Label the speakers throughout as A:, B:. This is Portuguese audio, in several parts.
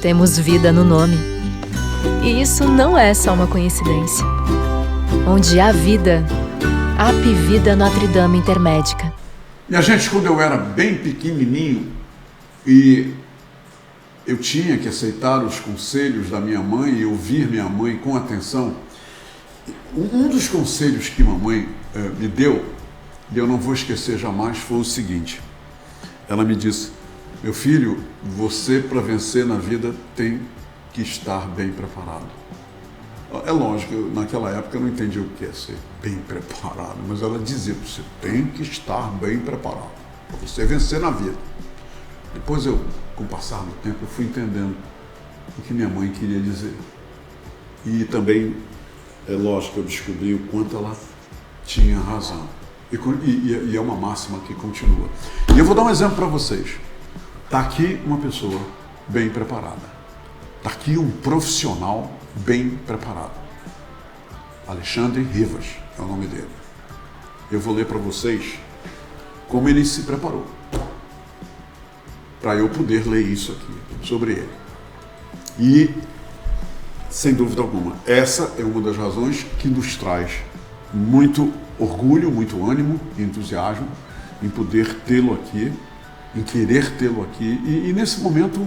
A: temos vida no nome. E isso não é só uma coincidência. Onde há vida, há Apivida Notre Dame Intermédica.
B: Minha gente, quando eu era bem pequenininho e eu tinha que aceitar os conselhos da minha mãe e ouvir minha mãe com atenção, um dos conselhos que mamãe me deu, e eu não vou esquecer jamais, foi o seguinte. Ela me disse: meu filho, você para vencer na vida tem que estar bem preparado. É lógico, naquela época eu não entendi o que é ser bem preparado, mas ela dizia: você tem que estar bem preparado para você vencer na vida. Depois eu, com o passar do tempo, eu fui entendendo o que minha mãe queria dizer. E também, é lógico, eu descobri o quanto ela tinha razão. E é uma máxima que continua. E eu vou dar um exemplo para vocês. Está aqui uma pessoa bem preparada. Está aqui um profissional bem preparado. Alexandre Rivas é o nome dele. Eu vou ler para vocês como ele se preparou, para eu poder ler isso aqui sobre ele. E, sem dúvida alguma, essa é uma das razões que nos traz muito orgulho, muito ânimo e entusiasmo em poder tê-lo aqui, em querer tê-lo aqui. E nesse momento,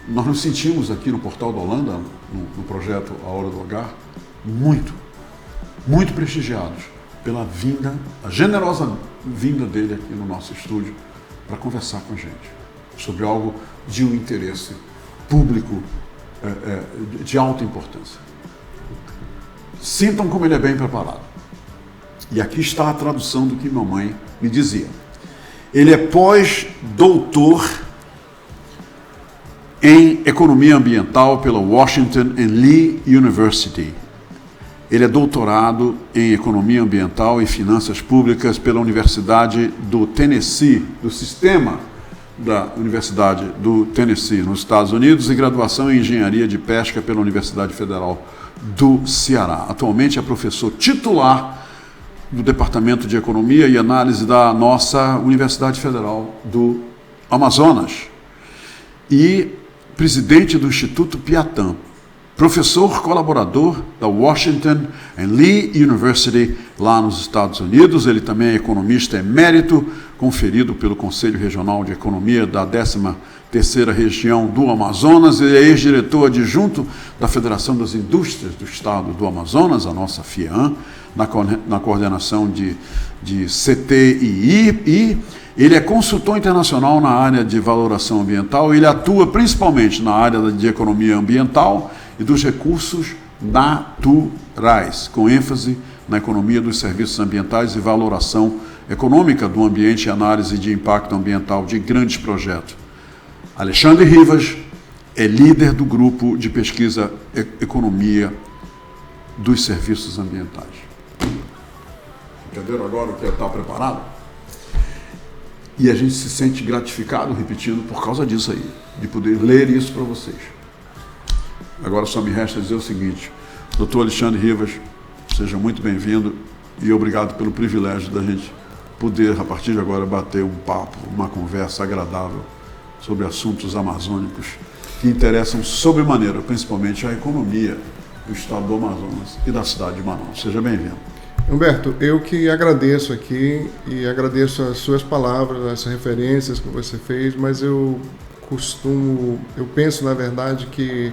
B: nós nos sentimos aqui no Portal da Holanda, no projeto A Hora do Hogar, muito prestigiados pela vinda, a generosa vinda dele aqui no nosso estúdio para conversar com a gente sobre algo de um interesse público de alta importância. Sintam como ele é bem preparado. E aqui está a tradução do que mamãe me dizia. Ele é pós-doutor em Economia Ambiental pela Washington and Lee University. Ele é doutorado em Economia Ambiental e Finanças Públicas pela Universidade do Tennessee, do sistema da Universidade do Tennessee, nos Estados Unidos, e graduação em Engenharia de Pesca pela Universidade Federal do Ceará. Atualmente é professor titular do Departamento de Economia e Análise da nossa Universidade Federal do Amazonas e presidente do Instituto Piatã, professor colaborador da Washington and Lee University, lá nos Estados Unidos. Ele também é economista emérito, conferido pelo Conselho Regional de Economia da 13ª Região do Amazonas. Ele é ex-diretor adjunto da Federação das Indústrias do Estado do Amazonas, a nossa FIAM, na coordenação de CTII, e ele é consultor internacional na área de valoração ambiental. Ele atua principalmente na área de economia ambiental e dos recursos naturais, com ênfase na economia dos serviços ambientais e valoração econômica do ambiente e análise de impacto ambiental de grandes projetos. Alexandre Rivas é líder do grupo de pesquisa Economia dos Serviços Ambientais. Entenderam agora o que está preparado? E a gente se sente gratificado, repetindo, por causa disso aí, de poder ler isso para vocês. Agora só me resta dizer o seguinte: Dr. Alexandre Rivas, seja muito bem-vindo e obrigado pelo privilégio da gente poder, a partir de agora, bater um papo, uma conversa agradável sobre assuntos amazônicos que interessam sobremaneira, principalmente a economia do estado do Amazonas e da cidade de Manaus. Seja bem-vindo.
C: Humberto, eu que agradeço aqui e agradeço as suas palavras, as referências que você fez, mas eu penso na verdade que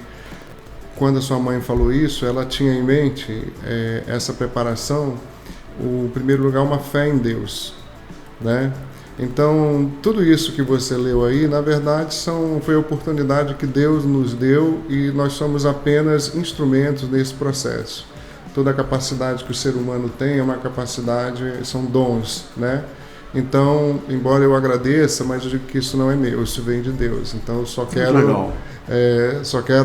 C: quando a sua mãe falou isso, ela tinha em mente essa preparação, em primeiro lugar, uma fé em Deus, né? Então, tudo isso que você leu aí, na verdade, foi a oportunidade que Deus nos deu e nós somos apenas instrumentos nesse processo. Toda a capacidade que o ser humano tem é uma capacidade, são dons, né? Então, embora eu agradeça, mas eu digo que isso não é meu, isso vem de Deus. Então, eu só quero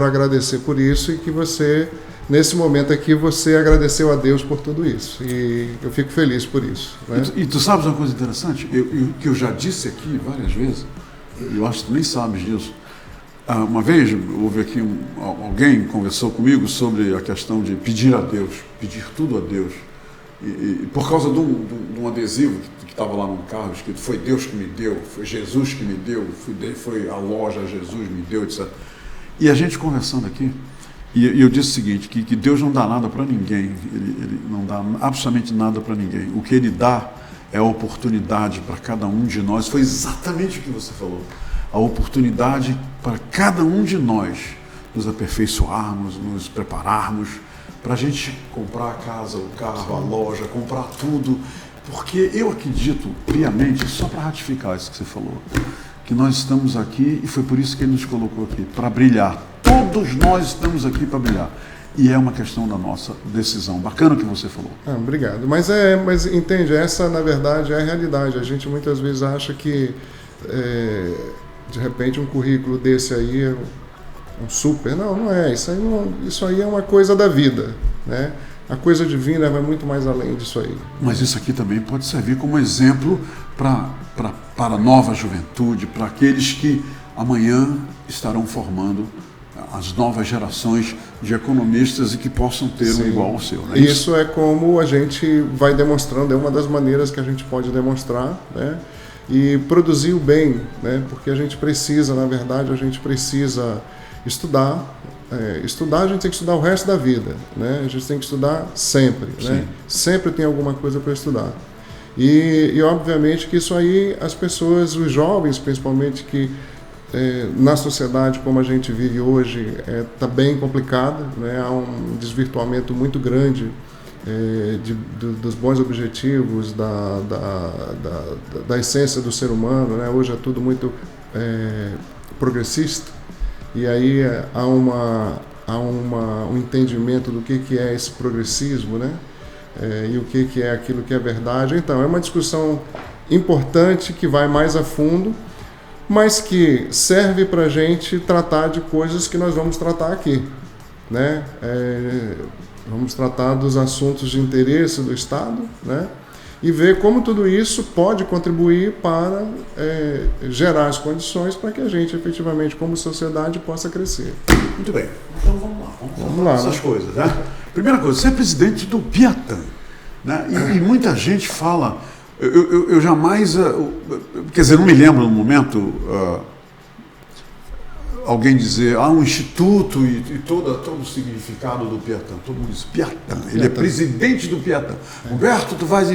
C: agradecer por isso e que você, nesse momento aqui, você agradeceu a Deus por tudo isso. E eu fico feliz por isso, né?
B: E tu sabes uma coisa interessante? Que eu já disse aqui várias vezes, eu acho que tu nem sabes disso. Uma vez houve aqui alguém conversou comigo sobre a questão de pedir a Deus, pedir tudo a Deus. E por causa de um adesivo que estava lá no carro, escrito: foi Deus que me deu, foi Jesus que me deu, foi a loja Jesus me deu, etc. E a gente conversando aqui, e eu disse o seguinte, que Deus não dá nada para ninguém, ele não dá absolutamente nada para ninguém. O que Ele dá é a oportunidade para cada um de nós, foi exatamente o que você falou, a oportunidade para cada um de nós nos aperfeiçoarmos, nos prepararmos, para a gente comprar a casa, o carro, a loja, comprar tudo, porque eu acredito piamente, só para ratificar isso que você falou, que nós estamos aqui, e foi por isso que Ele nos colocou aqui, para brilhar. Todos nós estamos aqui para brilhar. E é uma questão da nossa decisão. Bacana o que você falou.
C: Obrigado. Mas entende, essa na verdade é a realidade. A gente muitas vezes acha que de repente um currículo desse aí é um super. Não é. Isso aí é uma coisa da vida, né? A coisa divina vai muito mais além disso aí.
B: Mas isso aqui também pode servir como exemplo para a nova juventude, para aqueles que amanhã estarão formando as novas gerações de economistas e que possam ter um igual ao seu. Né?
C: Isso é como a gente vai demonstrando, é uma das maneiras que a gente pode demonstrar, né? E produzir o bem, né? Porque a gente precisa, na verdade, estudar. Estudar, a gente tem que estudar o resto da vida, né? A gente tem que estudar sempre, né? Sempre tem alguma coisa para estudar. E obviamente que isso aí, as pessoas, os jovens principalmente, que na sociedade como a gente vive hoje está bem complicado, né? Há um desvirtuamento muito grande dos bons objetivos, da essência do ser humano, né? Hoje é tudo muito progressista, e aí há um entendimento do que é esse progressismo, né? E o que é aquilo que é verdade. Então, é uma discussão importante que vai mais a fundo, mas que serve para a gente tratar de coisas que nós vamos tratar aqui, né? Vamos tratar dos assuntos de interesse do Estado, né? E ver como tudo isso pode contribuir para gerar as condições para que a gente, efetivamente, como sociedade, possa crescer.
B: Muito bem. Então vamos lá. Vamos lá essas coisas, né? Primeira coisa, você é presidente do Piatã, né? E muita gente fala... Eu jamais... quer dizer, não me lembro no momento alguém dizer um instituto e todo o significado do Piatã. Todo mundo diz Piatã, ele é presidente do Piatã. Humberto, tu vais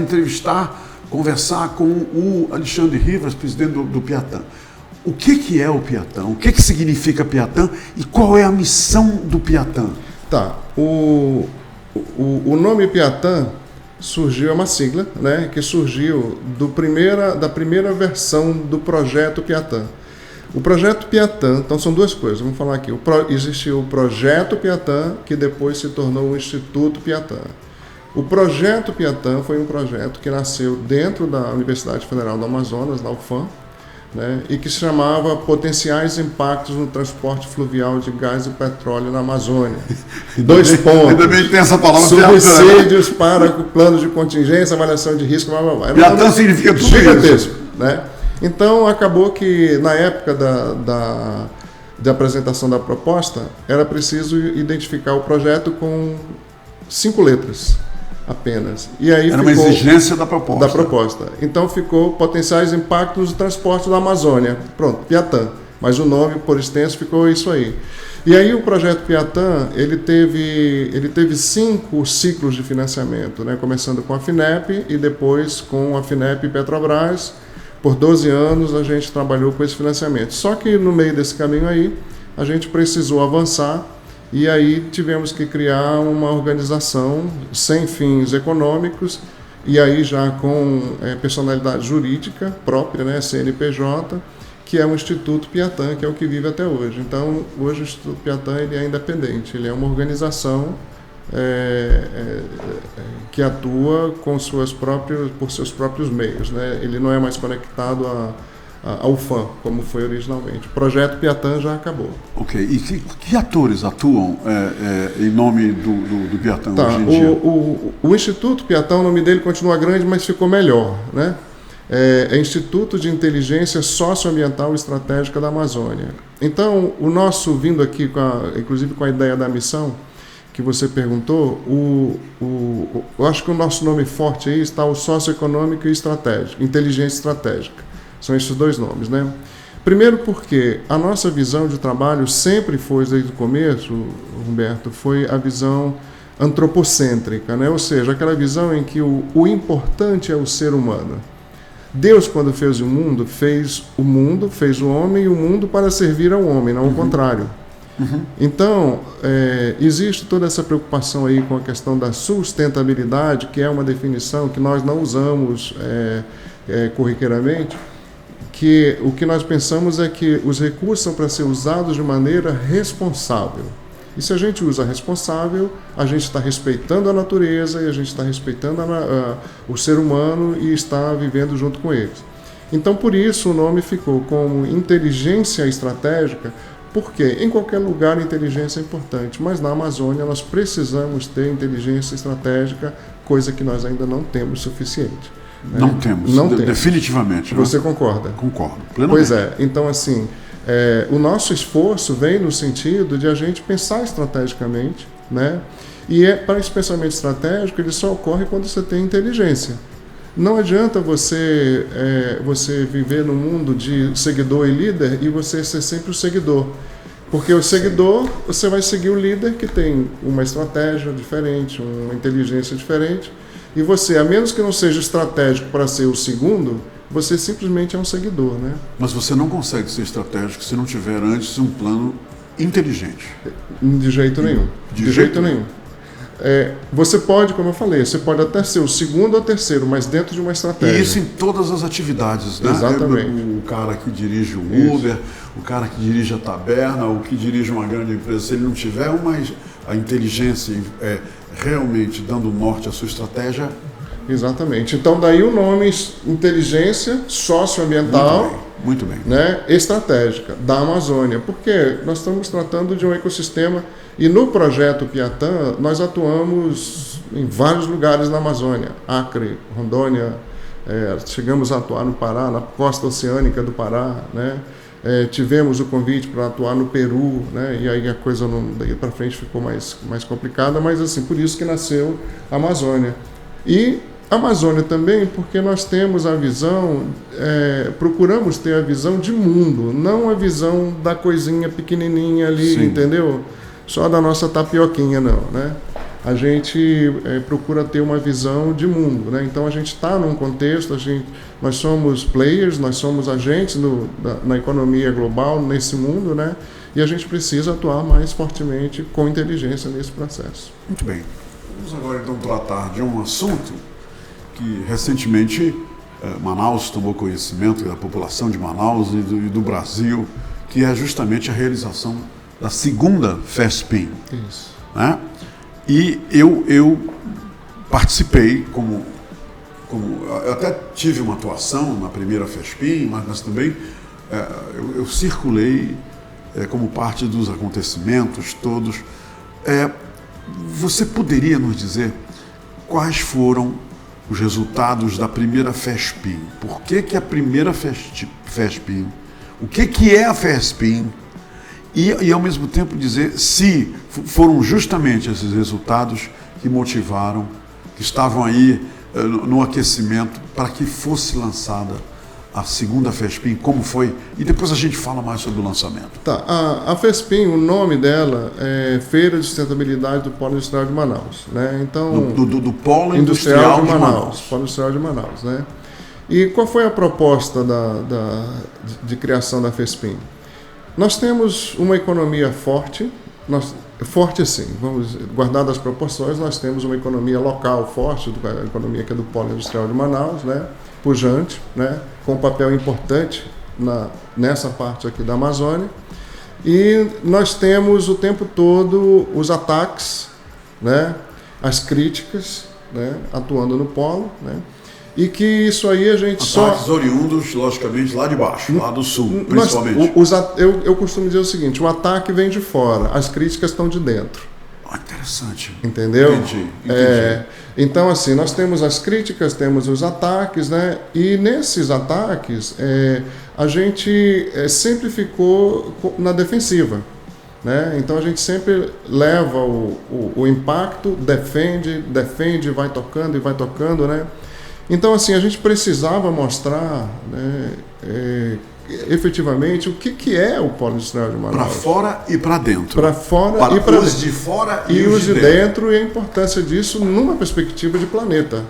B: conversar com o Alexandre Rivas, presidente do Piatã. O que é o Piatã? O que significa Piatã e qual é a missão do Piatã?
C: Tá, o nome Piatã surgiu, é uma sigla, né, que surgiu da primeira versão do projeto Piatã. O projeto Piatã, então são duas coisas, vamos falar aqui. Existiu o projeto Piatã, que depois se tornou o Instituto Piatã. O projeto Piatã foi um projeto que nasceu dentro da Universidade Federal do Amazonas, da UFAM, né, e que se chamava Potenciais Impactos no Transporte Fluvial de Gás e Petróleo na Amazônia. Dois pontos.
B: Ainda bem que tem essa palavra.
C: Subsídios para planos de contingência, avaliação de risco, blá, blá, blá.
B: Piatã significa tudo
C: gigantesco, né? Então, acabou que, na época de apresentação da proposta, era preciso identificar o projeto com 5 letras apenas. E aí
B: era uma exigência da proposta.
C: Então ficou Potenciais Impactos no Transporte da Amazônia. Pronto, Piatã. Mas o nome, por extenso, ficou isso aí. E aí o projeto Piatã, ele teve 5 ciclos de financiamento, né? Começando com a FINEP e depois com a FINEP e Petrobras. Por 12 anos a gente trabalhou com esse financiamento. Só que no meio desse caminho aí, a gente precisou avançar e aí tivemos que criar uma organização sem fins econômicos e aí já com personalidade jurídica própria, né, CNPJ, que é o Instituto Piatã, que é o que vive até hoje. Então, hoje o Instituto Piatã ele é independente, ele é uma organização que atua por seus próprios meios, né? Ele não é mais conectado ao FAM, como foi originalmente. O projeto Piatã já acabou.
B: Ok. E que atores atuam em nome do Piatã hoje em dia?
C: O Instituto Piatã, o nome dele continua grande, mas ficou melhor, né? É Instituto de Inteligência Socioambiental e Estratégica da Amazônia. Então, o nosso, vindo aqui, inclusive com a ideia da missão, que você perguntou, eu acho que o nosso nome forte aí está o socioeconômico e estratégico, inteligência estratégica. São esses 2 nomes, né? Primeiro porque a nossa visão de trabalho sempre foi, desde o começo, Humberto, foi a visão antropocêntrica, né? Ou seja, aquela visão em que o importante é o ser humano. Deus, quando fez o mundo, fez o homem e o mundo para servir ao homem, não ao contrário. Então, existe toda essa preocupação aí com a questão da sustentabilidade, que é uma definição que nós não usamos corriqueiramente, que o que nós pensamos é que os recursos são para ser usados de maneira responsável. E se a gente usa responsável, a gente está respeitando a natureza e a gente está respeitando o ser humano e está vivendo junto com eles. Então, por isso, o nome ficou como inteligência estratégica, porque em qualquer lugar a inteligência é importante, mas na Amazônia nós precisamos ter inteligência estratégica, coisa que nós ainda não temos suficiente. Né?
B: Não temos, definitivamente.
C: Você concorda?
B: Concordo, plenamente.
C: Pois é, então assim, o nosso esforço vem no sentido de a gente pensar estrategicamente, né? E para esse pensamento estratégico, ele só ocorre quando você tem inteligência. Não adianta você viver no mundo de seguidor e líder e você ser sempre o seguidor. Porque o seguidor, você vai seguir o líder que tem uma estratégia diferente, uma inteligência diferente. E você, a menos que não seja estratégico para ser o segundo, você simplesmente é um seguidor, né?
B: Mas você não consegue ser estratégico se não tiver antes um plano inteligente.
C: De jeito nenhum. De jeito nenhum. Você pode, como eu falei, você pode até ser o segundo ou terceiro, mas dentro de uma estratégia.
B: E isso em todas as atividades, né?
C: Exatamente.
B: O cara que dirige o Uber, o cara que dirige a taberna, o que dirige uma grande empresa, se ele não tiver a inteligência realmente dando norte à sua estratégia.
C: Exatamente. Então daí o nome inteligência socioambiental,
B: muito bem.
C: Né, estratégica da Amazônia, porque nós estamos tratando de um ecossistema e no projeto Piatã nós atuamos em vários lugares na Amazônia, Acre, Rondônia, chegamos a atuar no Pará, na costa oceânica do Pará, né? Tivemos o convite para atuar no Peru, né? E aí a coisa daí para frente ficou mais complicada, mas assim, por isso que nasceu a Amazônia. E a Amazônia também porque nós temos a visão, procuramos ter a visão de mundo, não a visão da coisinha pequenininha ali, sim, entendeu? Só da nossa tapioquinha, não, né? A gente procura ter uma visão de mundo, né? Então a gente está num contexto, nós somos players, nós somos agentes na economia global, nesse mundo, né? E a gente precisa atuar mais fortemente com inteligência nesse processo.
B: Muito bem. Vamos agora então tratar de um assunto que recentemente Manaus tomou conhecimento da população de Manaus e do Brasil, que é justamente a realização da segunda FESPIM.
C: Isso.
B: Né? E eu participei eu até tive uma atuação na primeira FESPIM, mas também eu circulei como parte dos acontecimentos todos. Você poderia nos dizer quais foram os resultados da primeira FESPIM? Por que a primeira FESPIM? O que é a FESPIM? E ao mesmo tempo dizer se foram justamente esses resultados que motivaram, que estavam aí no aquecimento para que fosse lançada a segunda FESPIM, como foi, e depois a gente fala mais sobre o lançamento.
C: Tá, a FESPIM, o nome dela é Feira de Sustentabilidade do Polo Industrial de Manaus, né? Então,
B: do Polo Industrial de Manaus.
C: Polo Industrial de Manaus, né? E qual foi a proposta de criação da FESPIM? Nós temos uma economia forte, forte assim, vamos guardar as proporções, nós temos uma economia local forte, a economia que é do Polo Industrial de Manaus, né? Pujante, né, com um papel importante nessa parte aqui da Amazônia. E nós temos o tempo todo os ataques, né, as críticas, né, atuando no polo, né, e que isso aí a gente
B: ataques oriundos, logicamente, lá de baixo, lá do sul, principalmente.
C: Eu costumo dizer o seguinte, o ataque vem de fora, as críticas estão de dentro.
B: Interessante.
C: Entendeu?
B: Entendi.
C: Então, assim, nós temos as críticas, temos os ataques, né? E nesses ataques, a gente sempre ficou na defensiva, né? Então, a gente sempre leva o impacto, defende, vai tocando e vai tocando, né? Então, assim, a gente precisava mostrar, né, efetivamente o que é o Polo Industrial de Manaus.
B: Para fora e para dentro.
C: Para fora
B: para
C: e para
B: os de fora
C: e os de dentro, e a importância disso numa perspectiva de planeta,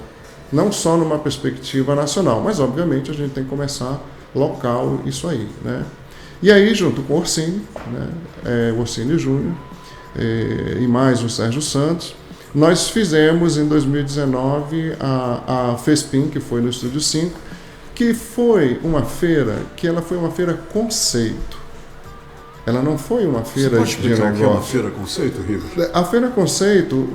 C: não só numa perspectiva nacional, mas obviamente a gente tem que começar local isso aí, né? E aí, junto com o Orsini, né, o Orsini Júnior, e mais o Sérgio Santos, nós fizemos em 2019 a FESPIM, que foi no Estúdio 5, que foi uma feira, conceito. Ela não foi uma feira
B: de negócio. Você pode explicar o que é uma feira conceito, Riva?
C: A feira conceito,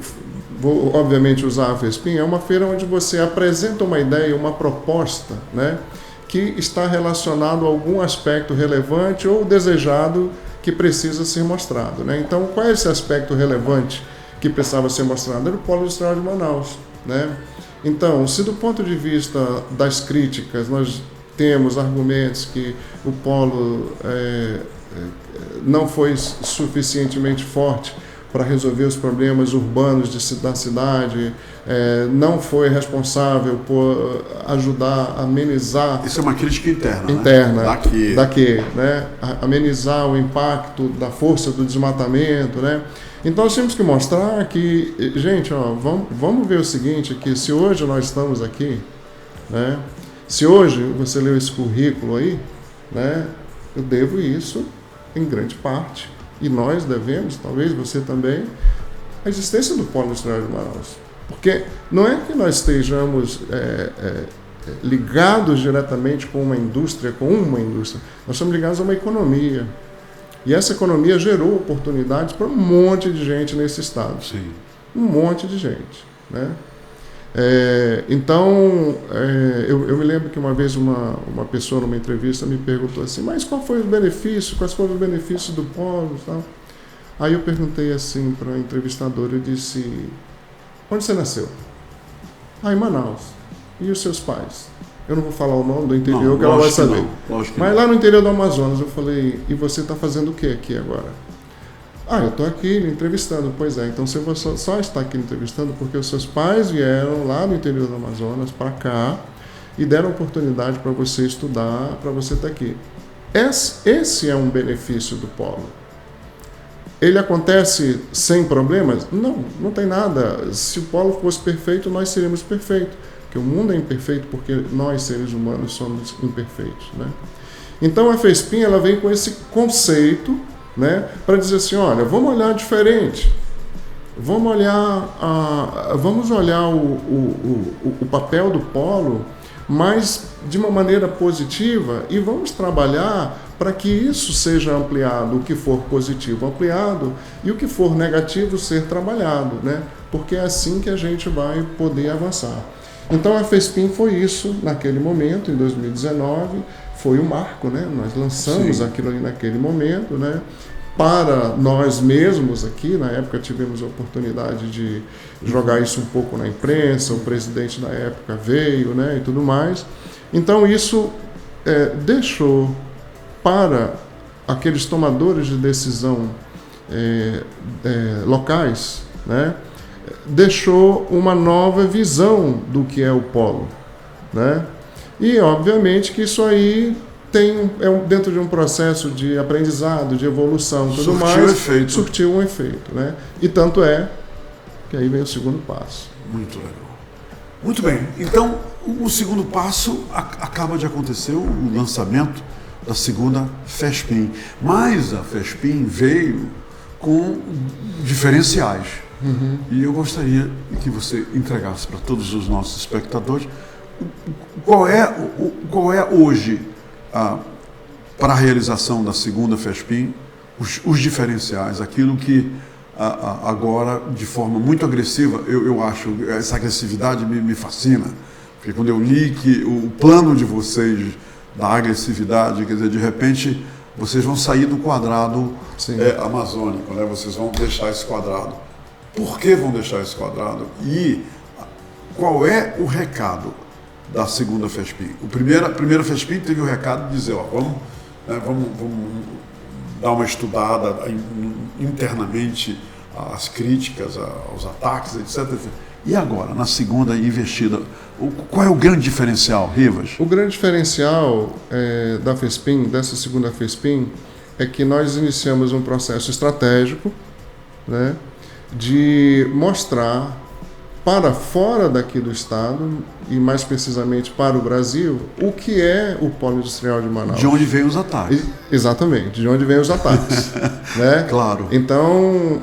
C: vou obviamente usar a FESPIM, é uma feira onde você apresenta uma ideia, uma proposta, né, que está relacionado a algum aspecto relevante ou desejado que precisa ser mostrado, né? Então, qual é esse aspecto relevante que precisava ser mostrado? Era o Polo Industrial de Manaus, né? Então, se do ponto de vista das críticas nós temos argumentos que o polo não foi suficientemente forte para resolver os problemas urbanos da cidade, não foi responsável por ajudar a amenizar...
B: Isso é uma crítica interna,
C: né? Daqui, né? Amenizar o impacto da força do desmatamento, né? Então nós temos que mostrar que, gente, ó, vamos ver o seguinte, que se hoje nós estamos aqui, né? Se hoje você leu esse currículo aí, né? Eu devo isso em grande parte, e nós devemos, talvez você também, a existência do Polo Industrial de Manaus. Porque não é que nós estejamos ligados diretamente com uma indústria, nós estamos ligados a uma economia. E essa economia gerou oportunidades para um monte de gente nesse estado.
B: Sim.
C: Um monte de gente, né? Então, eu me lembro que uma vez uma pessoa numa entrevista me perguntou assim, mas quais foram os benefícios do polo e tal? Aí eu perguntei assim para a entrevistadora, eu disse, onde você nasceu? Em Manaus. E os seus pais? Eu não vou falar o nome do interior, não, que ela vai saber. Mas lá no interior do Amazonas, eu falei, e você está fazendo o que aqui agora? Eu estou aqui lhe entrevistando. Pois é, então você só está aqui lhe entrevistando porque os seus pais vieram lá no interior do Amazonas para cá e deram oportunidade para você estudar, para você estar aqui. Esse é um benefício do polo. Ele acontece sem problemas? Não tem nada. Se o polo fosse perfeito, nós seríamos perfeitos. Porque o mundo é imperfeito porque nós, seres humanos, somos imperfeitos, né? Então a FESPIM, ela vem com esse conceito, né, para dizer assim, olha, vamos olhar diferente. Vamos olhar o papel do polo, mas de uma maneira positiva, e vamos trabalhar para que isso seja ampliado, o que for positivo ampliado e o que for negativo ser trabalhado, né? Porque é assim que a gente vai poder avançar. Então a FESPIM foi isso naquele momento, em 2019, foi o marco, né? Nós lançamos aquilo ali naquele momento, né? Para nós mesmos aqui, na época tivemos a oportunidade de jogar isso um pouco na imprensa, o presidente da época veio, né, e tudo mais. Então isso deixou para aqueles tomadores de decisão locais, né, deixou uma nova visão do que é o polo, né? E obviamente que isso aí dentro de um processo de aprendizado, de evolução, tudo mais, surtiu um efeito, né? E tanto é que aí vem o segundo passo.
B: Muito legal. Muito bem. Então, o segundo passo acaba de acontecer, o lançamento da segunda FESPIM. Mas a FESPIM veio com diferenciais.
C: Uhum.
B: E eu gostaria que você entregasse para todos os nossos espectadores qual é hoje, para a realização da segunda FESPIM, os diferenciais, aquilo que agora, de forma muito agressiva, eu acho, essa agressividade me fascina, porque quando eu li que o plano de vocês da agressividade, quer dizer, de repente, vocês vão sair do quadrado amazônico, né? Vocês vão deixar esse quadrado. Por que vão deixar esse quadrado? E qual é o recado da segunda FESPIM? A primeira FESPIM teve o recado de dizer, vamos dar uma estudada internamente às críticas, aos ataques, etc. E agora, na segunda investida, Qual é o grande diferencial, Rivas?
C: O grande diferencial da FESPIM, dessa segunda FESPIM, é que nós iniciamos um processo estratégico, né, de mostrar para fora daqui do estado, e mais precisamente para o Brasil, o que é o Polo Industrial de Manaus.
B: De onde vêm os ataques.
C: Exatamente, de onde vêm os ataques. Né?
B: Claro.
C: Então,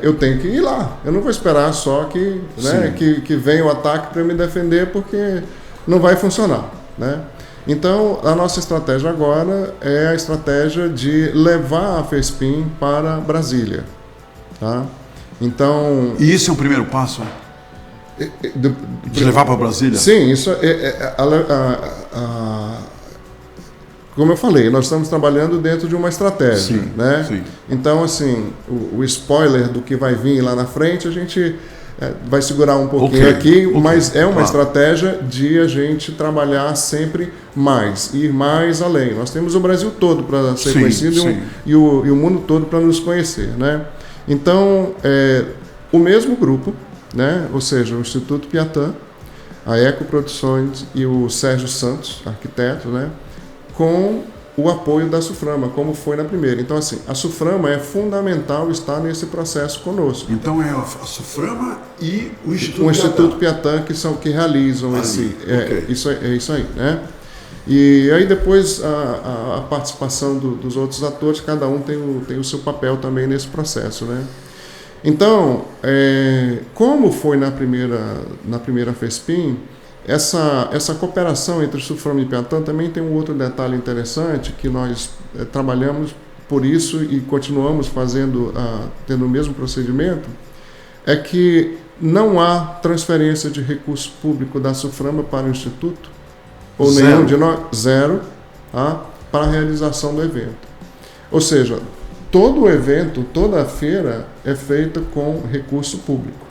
C: eu tenho que ir lá. Eu não vou esperar só que venha o ataque para me defender, porque não vai funcionar. Né? Então, a nossa estratégia agora é a estratégia de levar a FESPIM para Brasília. Tá? Então,
B: e isso é um primeiro passo? De levar para Brasília?
C: Sim, isso como eu falei, nós estamos trabalhando dentro de uma estratégia.
B: Sim,
C: né?
B: Sim.
C: Então, assim, o spoiler do que vai vir lá na frente, a gente vai segurar um pouquinho aqui, mas é uma estratégia de a gente trabalhar sempre mais, ir mais além. Nós temos o Brasil todo para ser conhecido e o mundo todo para nos conhecer. Né? Então, o mesmo grupo, né? Ou seja, o Instituto Piatã, a Ecoproduções e o Sérgio Santos, arquiteto, né? Com o apoio da SUFRAMA, como foi na primeira. Então, assim, a SUFRAMA é fundamental estar nesse processo conosco.
B: Então, é a SUFRAMA e o Instituto Piatã.
C: O Instituto Piatã que realizam isso aí, né? E aí depois a participação dos outros atores, cada um tem o seu papel também nesse processo, né? Então, como foi na primeira FESPIM, essa cooperação entre SUFRAMA e Piatã também tem um outro detalhe interessante, que nós trabalhamos por isso e continuamos tendo o mesmo procedimento, é que não há transferência de recurso público da SUFRAMA para o Instituto, ou nenhum de nós, zero, tá, para a realização do evento. Ou seja, todo o evento, toda a feira é feita com recurso público.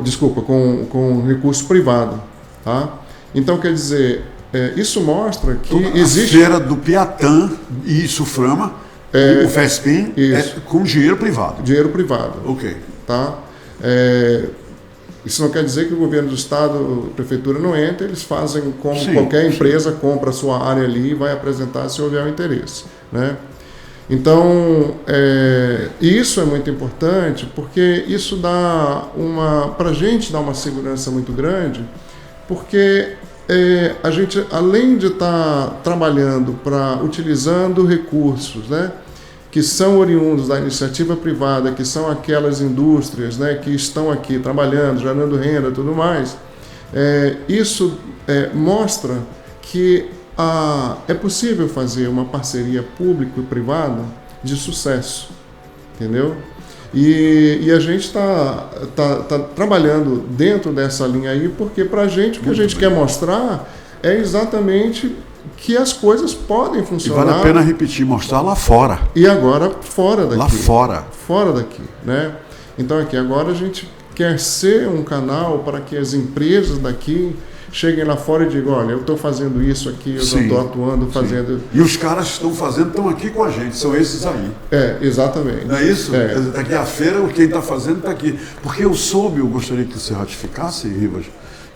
C: Desculpa, com recurso privado. Tá? Então, quer dizer, isso mostra que existe...
B: A feira do Piatã e SUFRAMA, o FESPIM, com dinheiro privado.
C: Dinheiro privado.
B: Ok.
C: Tá? Isso não quer dizer que o governo do estado, a prefeitura não entra, eles fazem como qualquer empresa, compra a sua área ali e vai apresentar se houver um interesse. Né? Então, isso é muito importante, porque isso dá para a gente dá uma segurança muito grande, porque a gente, além de estar trabalhando utilizando recursos, né, que são oriundos da iniciativa privada, que são aquelas indústrias, né, que estão aqui trabalhando, gerando renda e tudo mais, isso mostra que é possível fazer uma parceria público e privada de sucesso, entendeu? E a gente está trabalhando dentro dessa linha aí, porque para a gente o que a gente quer mostrar é exatamente que as coisas podem funcionar.
B: E vale a pena repetir, mostrar lá fora.
C: E agora fora daqui.
B: Lá fora.
C: Fora daqui, né? Então aqui agora a gente quer ser um canal para que as empresas daqui cheguem lá fora e digam, olha, eu estou fazendo isso aqui, eu estou atuando, fazendo...
B: E os caras que estão fazendo estão aqui com a gente, são esses aí.
C: Exatamente.
B: Não é isso? Daqui à feira, quem está fazendo está aqui. Porque eu gostaria que você ratificasse, Rivas,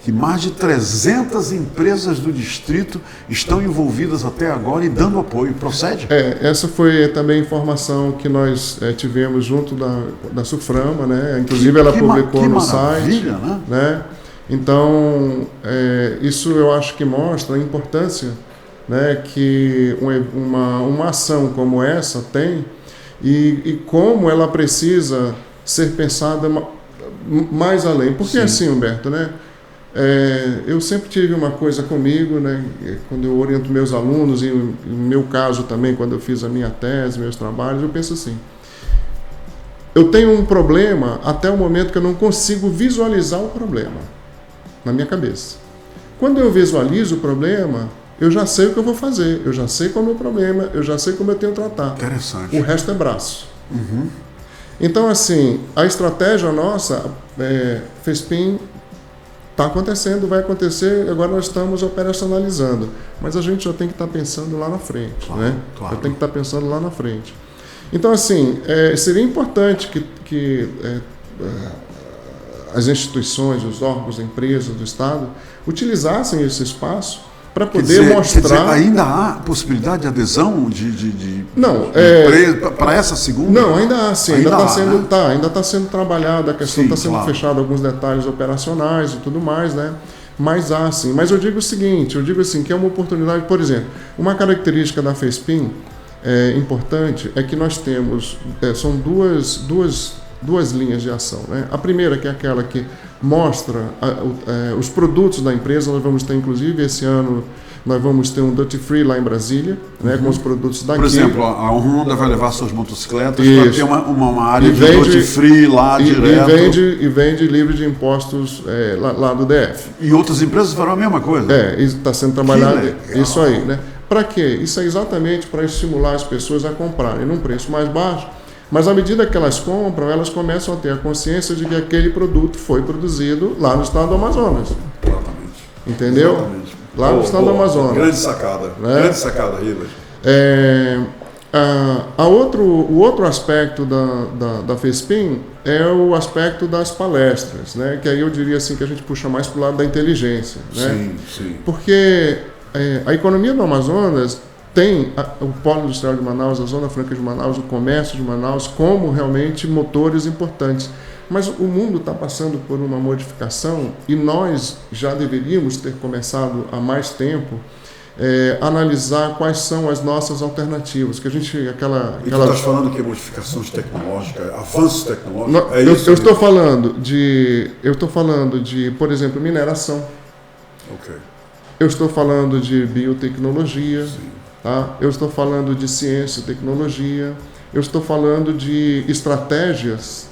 B: que mais de 300 empresas do distrito estão envolvidas até agora e dando apoio. Procede?
C: Essa foi também a informação que nós tivemos junto da SUFRAMA, né? Inclusive ela publicou no site. Né? Então, isso eu acho que mostra a importância, né, que uma ação como essa tem e como ela precisa ser pensada mais além. Porque assim, Humberto, né, eu sempre tive uma coisa comigo, né, quando eu oriento meus alunos, e no meu caso também, quando eu fiz a minha tese, meus trabalhos, eu penso assim, eu tenho um problema até o momento que eu não consigo visualizar o problema na minha cabeça. Quando eu visualizo o problema, eu já sei o que eu vou fazer, eu já sei qual é o meu problema, eu já sei como eu tenho que tratar.
B: Interessante.
C: O resto é braço. Então, assim, a estratégia nossa, FESPIM, está acontecendo, vai acontecer, agora nós estamos operacionalizando. Mas a gente já tem que estar pensando lá na frente.
B: Claro,
C: né?
B: claro.
C: Já tem que estar pensando lá na frente. Então, assim, seria importante que as instituições, os órgãos, as empresas do Estado utilizassem esse espaço para poder mostrar...
B: Quer dizer, ainda há possibilidade de adesão de
C: não,
B: para essa segunda?
C: Não, ainda há, sim. Ainda está sendo trabalhada a questão,
B: Sim,
C: está sendo fechado alguns detalhes operacionais e tudo mais, né? Mas há, sim. Mas eu digo o seguinte, que é uma oportunidade, por exemplo, uma característica da FESPIM importante é que nós temos, são duas linhas de ação, né? A primeira, que é aquela que mostra os produtos da empresa. Nós vamos ter, inclusive, esse ano, nós vamos ter um Duty Free lá em Brasília, né, com os produtos daqui.
B: Por exemplo, a Honda vai levar suas motocicletas para ter uma área de Duty Free lá direto.
C: E vende livre de impostos lá do DF.
B: E outras empresas farão a mesma coisa?
C: Está sendo trabalhado isso aí, né? Para quê? Isso é exatamente para estimular as pessoas a comprarem num preço mais baixo. Mas à medida que elas compram, elas começam a ter a consciência de que aquele produto foi produzido lá no estado do Amazonas.
B: Exatamente.
C: Entendeu?
B: Exatamente.
C: Lá no estado do Amazonas.
B: Grande sacada.
C: Né?
B: Grande sacada, Rivas.
C: O outro aspecto da FESPIM é o aspecto das palestras, né? Que aí eu diria assim que a gente puxa mais para o lado da inteligência. Né?
B: Sim, sim.
C: Porque a economia do Amazonas tem o Polo Industrial de Manaus, a Zona Franca de Manaus, o comércio de Manaus como realmente motores importantes. Mas o mundo está passando por uma modificação e nós já deveríamos ter começado há mais tempo analisar quais são as nossas alternativas. Que a gente,
B: E tu estás falando que é modificações tecnológicas, avanços tecnológicos?
C: Eu estou falando de, por exemplo, mineração.
B: Ok.
C: Eu estou falando de biotecnologia.
B: Sim.
C: Tá? Eu estou falando de ciência e tecnologia, eu estou falando de estratégias,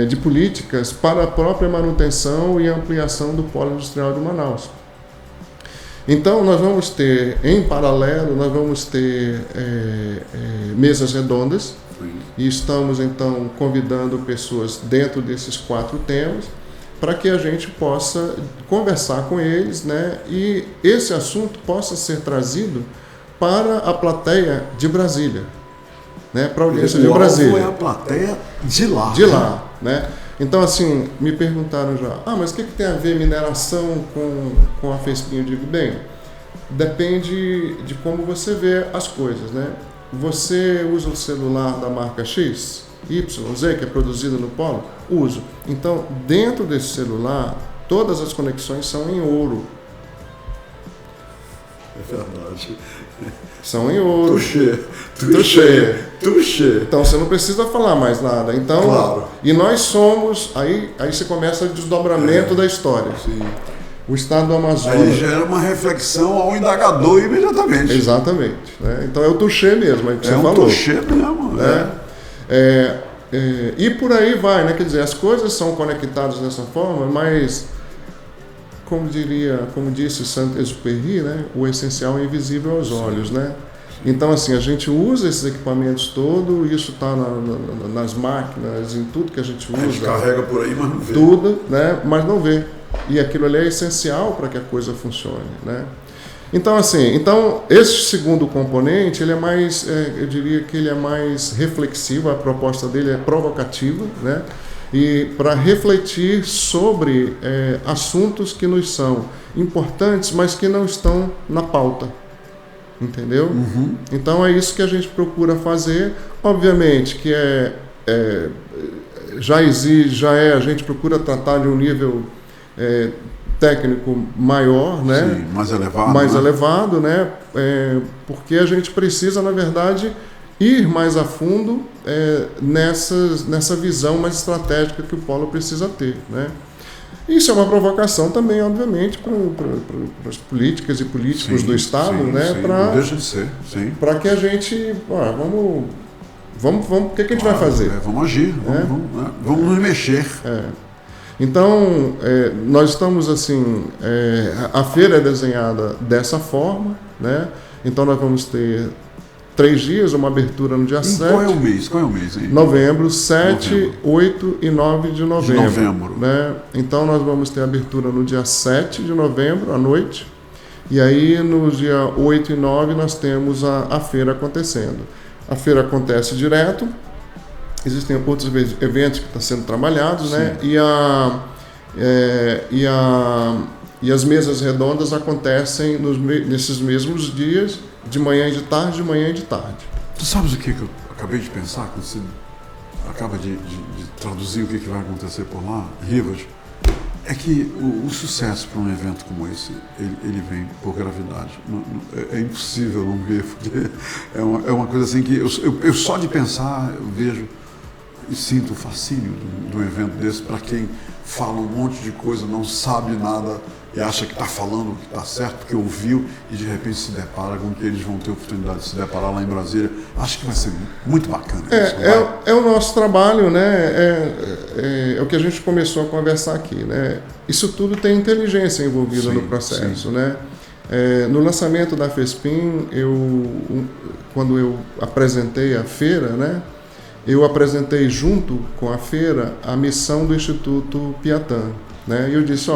C: de políticas para a própria manutenção e ampliação do Polo Industrial de Manaus. Então, nós vamos ter, em paralelo, mesas redondas. Sim. E estamos, então, convidando pessoas dentro desses 4 temas para que a gente possa conversar com eles, né, e esse assunto possa ser trazido para a plateia de Brasília, né, para a audiência de Brasília.
B: O alvo é a plateia de lá.
C: De lá, né? Então, assim, me perguntaram já, mas o que tem a ver mineração com a FESPIM? Eu digo, bem, depende de como você vê as coisas, né? Você usa o celular da marca X, YZ, que é produzido no Polo? Uso. Então, dentro desse celular, todas as conexões são em ouro.
B: É verdade.
C: São em ouro.
B: Touché.
C: Então, você não precisa falar mais nada. Então,
B: claro.
C: E nós somos... Aí você começa o desdobramento da história.
B: Sim.
C: O estado do Amazonas...
B: Aí gera uma reflexão ao indagador imediatamente.
C: Exatamente. Né? Então, é o touché mesmo, é o que você falou.
B: Touché mesmo.
C: E por aí vai, né? Quer dizer, as coisas são conectadas dessa forma, mas, como disse Saint-Exupéry, né? O essencial é invisível aos olhos, né? Então, assim, a gente usa esses equipamentos todos, isso está nas máquinas, em tudo que a gente usa.
B: A gente carrega por aí, mas não vê.
C: Tudo, né? Mas não vê. E aquilo ali é essencial para que a coisa funcione, né? Então, assim, esse segundo componente, ele é mais, eu diria que ele é mais reflexivo, a proposta dele é provocativa, né? E para refletir sobre assuntos que nos são importantes, mas que não estão na pauta, entendeu?
B: Uhum.
C: Então é isso que a gente procura fazer, obviamente que a gente procura tratar de um nível técnico maior, né?
B: Sim, mais
C: elevado, né? Porque a gente precisa, na verdade, ir mais a fundo nessa visão mais estratégica que o Polo precisa ter, né? Isso é uma provocação também, obviamente, para as políticas e políticos do Estado, né?
B: Não deixa de ser, sim.
C: Para que a gente, vamos, o que a gente vai fazer?
B: Vamos agir, vamos nos mexer.
C: Então, nós estamos assim, a feira é desenhada dessa forma, né? Então nós vamos ter 3 dias, uma abertura no dia 7.
B: Qual é o mês? Hein?
C: Novembro, 7, 8 e 9 de novembro. Né? Então nós vamos ter abertura no dia 7 de novembro, à noite. E aí, no dia 8 e 9, nós temos a feira acontecendo. A feira acontece direto existem outros eventos que estão sendo trabalhados, né? E as mesas redondas acontecem nesses mesmos dias, de manhã e de tarde, de manhã e de tarde.
B: Tu sabes o que eu acabei de pensar quando você acaba de traduzir o que vai acontecer por lá, Rivas? É que o sucesso para um evento como esse, ele vem por gravidade. É impossível não ver, porque é uma coisa assim que eu só de pensar eu vejo e sinto o fascínio de um evento desse para quem fala um monte de coisa, não sabe nada e acha que está falando o que está certo, porque ouviu e de repente se depara com que eles vão ter a oportunidade de se deparar lá em Brasília. Acho que vai ser muito bacana.
C: É o nosso trabalho, né? É o que a gente começou a conversar aqui, né? Isso tudo tem inteligência envolvida no processo, né? No lançamento da FESPIM, quando eu apresentei a feira, né? Eu apresentei junto com a feira a missão do Instituto Piatã, né? E eu disse,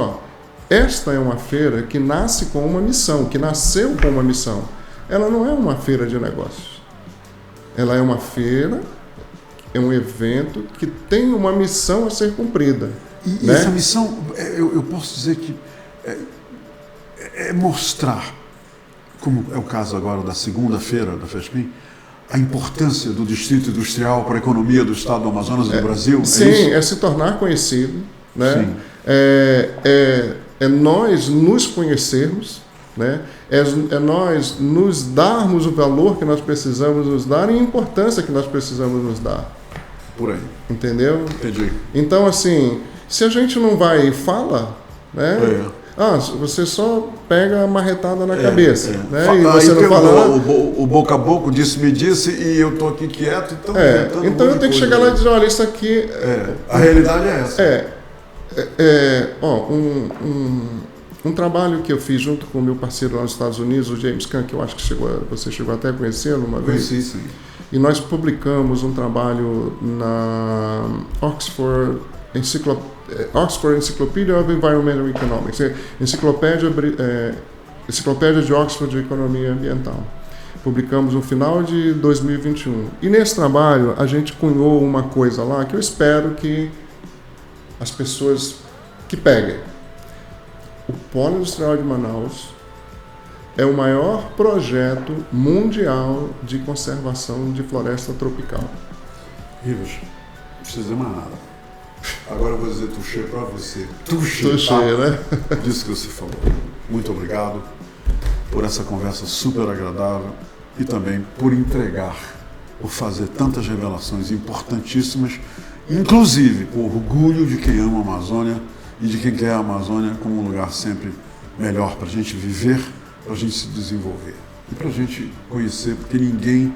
C: esta é uma feira que nasce com uma missão, que nasceu com uma missão. Ela não é uma feira de negócios. Ela é uma feira, é um evento que tem uma missão a ser cumprida.
B: E
C: né?
B: Essa missão, eu posso dizer que é mostrar, como é o caso agora da segunda-feira da FESPIM, a importância do Distrito Industrial para a economia do Estado do Amazonas e do Brasil?
C: Sim, é se tornar conhecido, né?
B: Sim.
C: É nós nos conhecermos, né? É nós nos darmos o valor que nós precisamos nos dar e a importância que nós precisamos nos dar.
B: Por aí.
C: Entendeu?
B: Entendi.
C: Então, assim, se a gente não vai e fala, né? Você só pega a marretada na cabeça, né? E você não fala.
B: O boca a boca me disse e eu estou aqui quieto,
C: então eu tenho que chegar lá e dizer, olha, isso aqui...
B: A realidade é essa.
C: Um trabalho que eu fiz junto com o meu parceiro lá nos Estados Unidos, o James Kahn, que eu acho que você chegou até a conhecê-lo uma vez.
B: Conheci, sim.
C: E nós publicamos um trabalho na Oxford Encyclopedia of Environmental Economics, Enciclopédia de Oxford de Economia Ambiental. Publicamos no final de 2021. E nesse trabalho a gente cunhou uma coisa lá que eu espero que as pessoas que peguem. O Polo Industrial de Manaus é o maior projeto mundial de conservação de floresta tropical.
B: Rivas, não precisa dizer mais nada. Agora eu vou dizer touché para você.
C: Touché, né?
B: Disso que você falou. Muito obrigado por essa conversa super agradável e também por entregar, por fazer tantas revelações importantíssimas, inclusive o orgulho de quem ama a Amazônia e de quem quer a Amazônia como um lugar sempre melhor para a gente viver, para a gente se desenvolver e para a gente conhecer, porque ninguém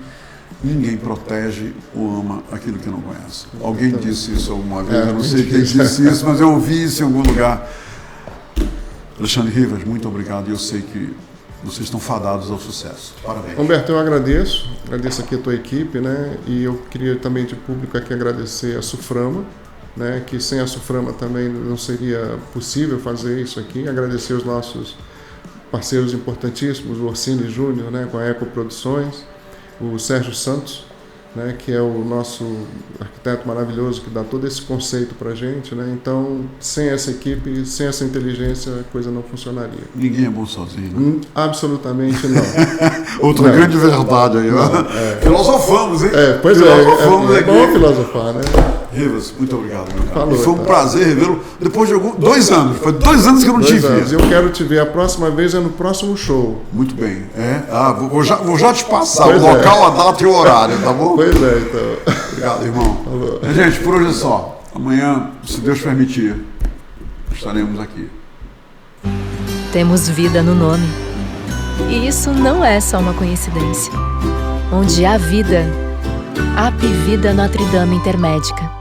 B: protege ou ama aquilo que não conhece. Alguém disse isso alguma vez, eu não sei quem disse isso, mas eu ouvi isso em algum lugar. Alexandre Rivas, muito obrigado, e eu sei que vocês estão fadados ao sucesso. Parabéns.
C: Humberto, eu agradeço aqui a tua equipe, né? E eu queria também de público aqui agradecer a Suframa, né? Que sem a Suframa também não seria possível fazer isso aqui. Agradecer os nossos parceiros importantíssimos, o Orsini Júnior, né? Com a Eco Produções, o Sérgio Santos, né, que é o nosso arquiteto maravilhoso que dá todo esse conceito para a gente, né? Então, sem essa equipe, sem essa inteligência, a coisa não funcionaria.
B: Ninguém é bom sozinho, né?
C: Absolutamente não.
B: Outra grande verdade aí, ó. Filosofamos, hein?
C: Pois
B: filosofamos
C: é bom filosofar, né?
B: Rivas, muito obrigado, meu cara.
C: Falou,
B: e foi um prazer revê-lo depois de 2 anos. Foi 2 anos que eu não te vi.
C: Eu quero te ver a próxima vez, no próximo show.
B: Muito bem. Vou já te passar o local, a data e o horário, tá bom?
C: Pois é, então.
B: Obrigado, irmão.
C: Falou.
B: Gente, por hoje é só. Amanhã, se Deus permitir, estaremos aqui.
A: Temos vida no nome. E isso não é só uma coincidência. Onde há vida, há Apivida Notre Dame Intermédica.